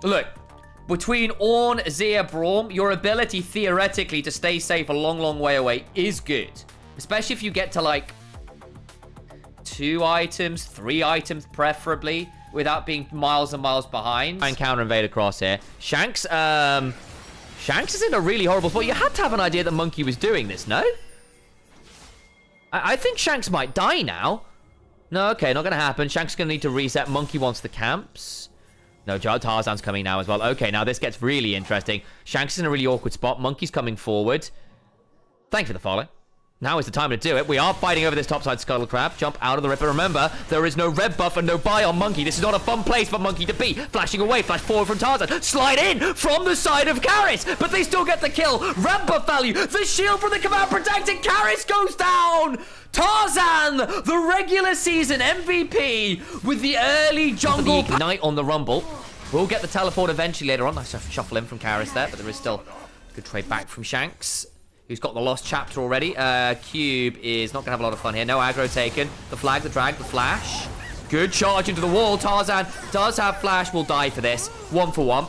Look, between Ornn, Zia, Braum, your ability theoretically to stay safe a long, long way away is good. Especially if you get to like 2 items, 3 items preferably, without being miles and miles behind. Try and counter invade across here. Shanks, Shanks is in a really horrible spot. You had to have an idea that Monki was doing this, no? I think Shanks might die now. No, okay, not gonna happen. Shanks is gonna need to reset. Monki wants the camps. No, Tarzan's coming now as well. Okay, now this gets really interesting. Shanks is in a really awkward spot. Monki's coming forward. Thank you for the follow. Now is the time to do it. We are fighting over this topside Scuttle Crab. Jump out of the Ripper. Remember, there is no red buff and no buy on Monki. This is not a fun place for Monki to be. Flashing away. Flash forward from Tarzan. Slide in from the side of Karis. But they still get the kill. Red buff value. The shield from the command protected. Karis goes down. Tarzan, the regular season MVP with the early jungle ignite on the Rumble. We'll get the teleport eventually later on. Nice shuffle in from Karis there, but there is still a good trade back from Shanks, who's got the lost chapter already. Cube is not going to have a lot of fun here. No aggro taken. The flag, the drag, the flash. Good charge into the wall. Tarzan does have flash. Will die for this. 1 for 1.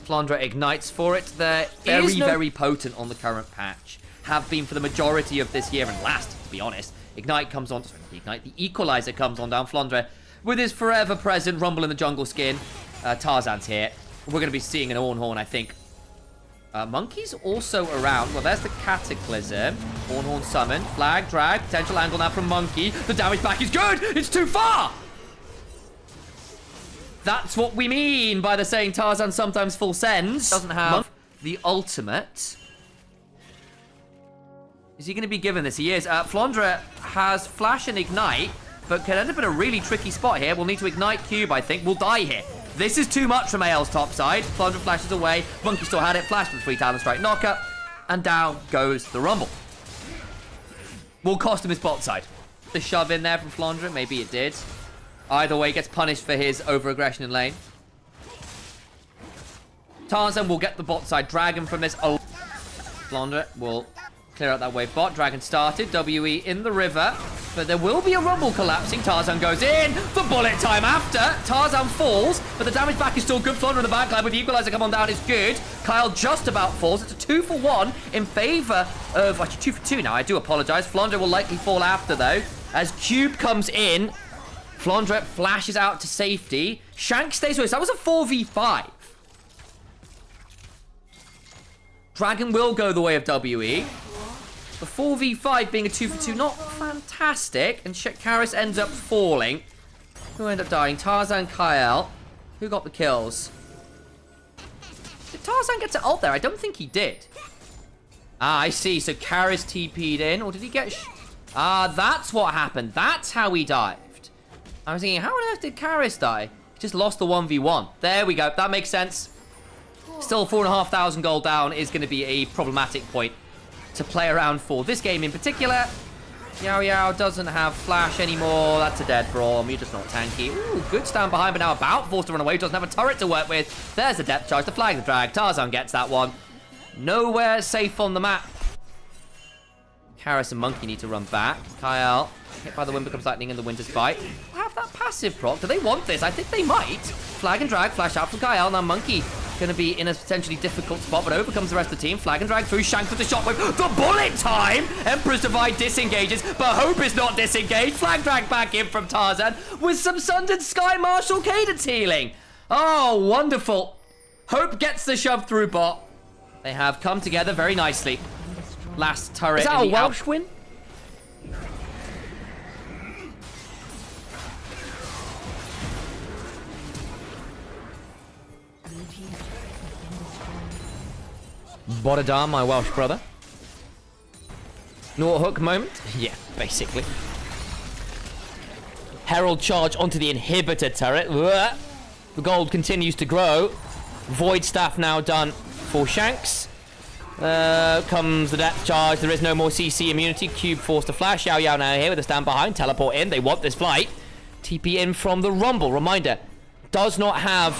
Flandre ignites for it. They're very potent on the current patch. Have been for the majority of this year and last, to be honest. Ignite comes on. Sorry, Ignite. The Equalizer comes on down. Flandre with his forever present Rumble in the jungle skin. Tarzan's here. We're going to be seeing an Ornhorn, I think. Monki's also around. Well, there's the Cataclysm. Ornhorn summon. Flag, drag. Potential angle now from Monki. The damage back is good. It's too far. That's what we mean by the saying Tarzan sometimes full sends. Doesn't have the ultimate. Is he going to be given this? He is. Flandre has flash and ignite, but could end up in a really tricky spot here. We'll need to ignite Cube, I think. We'll die here. This is too much from AL's top side. Flandre flashes away. Monki still had it. Flash with the 3 talent strike knocker. And down goes the Rumble. Will cost him his bot side. The shove in there from Flandre. Maybe it did. Either way, gets punished for his over-aggression in lane. Tarzan will get the bot side. Dragon from this. Oh, Flandre will clear out that wave bot. Dragon started. WE in the river. But there will be a Rumble collapsing. Tarzan goes in. The bullet time after. Tarzan falls. But the damage back is still good. Flandre in the backline with the Equalizer come on down is good. Kael just about falls. It's a 2 for 1 in favor of... Actually, 2 for 2 now. I do apologize. Flandre will likely fall after, though. As Cube comes in. Flandre flashes out to safety. Shanks stays with us. That was a 4v5. Dragon will go the way of WE. The 4v5 being a 2 for 2, not fantastic. And Karis ends up falling. Who ended up dying? Tarzan, Kael. Who got the kills? Did Tarzan get to ult there? I don't think he did. Ah, I see. So Karis TP'd in. Or did he get... that's what happened. That's how he died. I was thinking, how on earth did Karis die? He just lost the 1v1. There we go. That makes sense. Still 4,500 gold down is going to be a problematic point to play around for. This game in particular, yaoyao doesn't have flash anymore. That's a dead Braum. You're just not tanky. Ooh, good stand behind, but now about forced to run away. Doesn't have a turret to work with. There's the depth charge. The flag, the drag. Tarzan gets that one. Nowhere safe on the map. Karis and Monki need to run back. Kael, hit by the wind, becomes lightning in the winter's bite. Have that passive proc. Do they want this? I think they might. Flag and drag, flash out from Kael. Now Monki going to be in a potentially difficult spot, but overcomes the rest of the team. Flag and drag through. Shanks with the shockwave. The bullet time! Emperor's Divide disengages, but Hope is not disengaged. Flag drag back in from Tarzan with some Sundered Sky Marshal cadence healing. Oh, wonderful. Hope gets the shove through bot. They have come together very nicely. Last turret. Is that a Welsh win? Bodadar, my Welsh brother. Naught hook moment? Yeah, basically. Herald charge onto the inhibitor turret. The gold continues to grow. Void staff now done for Shanks. Comes the depth charge. There is no more CC immunity. Cube forced to flash. Yaoyao now here with a stand behind. Teleport in. They want this flight. TP in from the Rumble. Reminder, does not have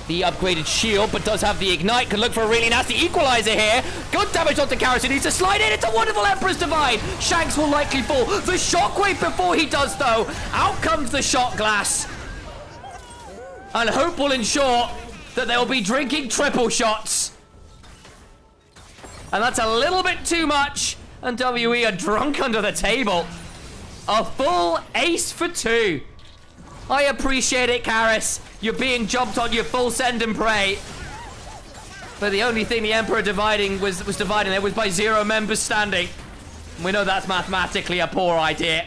the upgraded shield, but does have the ignite. Can look for a really nasty Equalizer here. Good damage onto Karis. He needs to slide in. It's a wonderful Emperor's Divide. Shanks will likely fall. The shockwave before he does, though. Out comes the shot glass. And hope will ensure that they will be drinking triple shots. And that's a little bit too much. And WE are drunk under the table. A full ace for 2. I appreciate it, Karis. You're being jumped on your full send and pray. But the only thing the Emperor dividing was dividing there was by 0 members standing. We know that's mathematically a poor idea.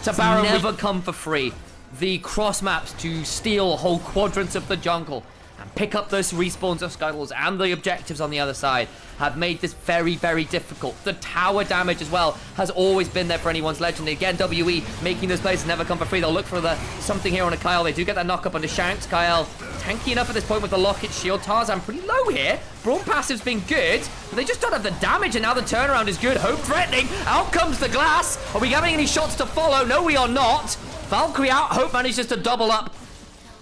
To Baron never come for free. The cross maps to steal whole quadrants of the jungle and pick up those respawns of scuttles and the objectives on the other side have made this very, very difficult. The tower damage as well has always been there for anyone's legend. Again, WE making those plays never come for free. They'll look for something here on a Kael. They do get that knock up onto Shanks. Kael tanky enough at this point with the locket shield. Tarzan pretty low here. Brawn passive's been good, but they just don't have the damage, and now the turnaround is good. Hope threatening. Out comes the glass. Are we having any shots to follow? No, we are not. Valkyrie out. Hope manages to double up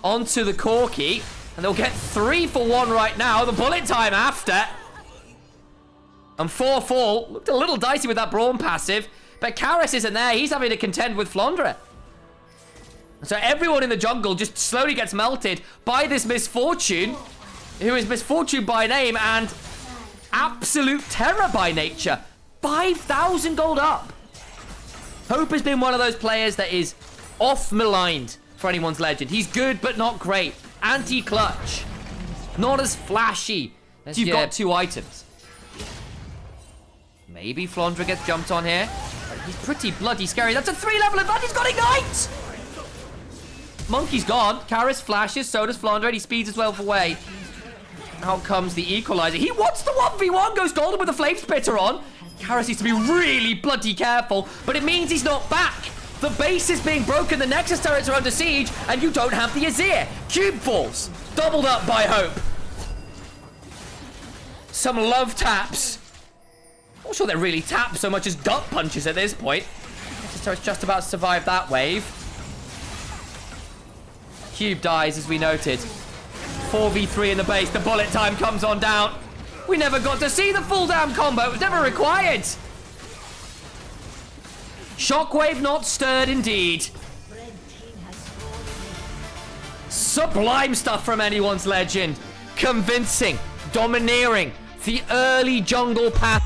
onto the Corki, and they'll get 3 for 1 right now. The bullet time after. And 4-4. Looked a little dicey with that Brawn passive, but Karis isn't there. He's having to contend with Flandre. So everyone in the jungle just slowly gets melted by this Misfortune, who is Misfortune by name and absolute terror by nature. 5,000 gold up. Hope has been one of those players that is off-maligned for anyone's legend. He's good, but not great. Anti-clutch. Not as flashy as you've got 2 items. Maybe Flandre gets jumped on here. He's pretty bloody scary. That's a 3-level advantage. He's got Ignite! Monki's gone. Karis flashes, so does Flandre. He speeds himself away. Out comes the equalizer. He wants the 1v1. Goes golden with the flame spitter on. Karis needs to be really bloody careful, but it means he's not back. The base is being broken. The Nexus turrets are under siege, and you don't have the Azir. Cube falls. Doubled up by Hope. Some love taps. Not sure they're really taps so much as gut punches at this point. Nexus turret's just about to survive that wave. Cube dies, as we noted. 4v3 in the base. The bullet time comes on down. We never got to see the full damn combo. It was never required. Shockwave not stirred indeed. Sublime stuff from anyone's legend. Convincing. Domineering. The early jungle path.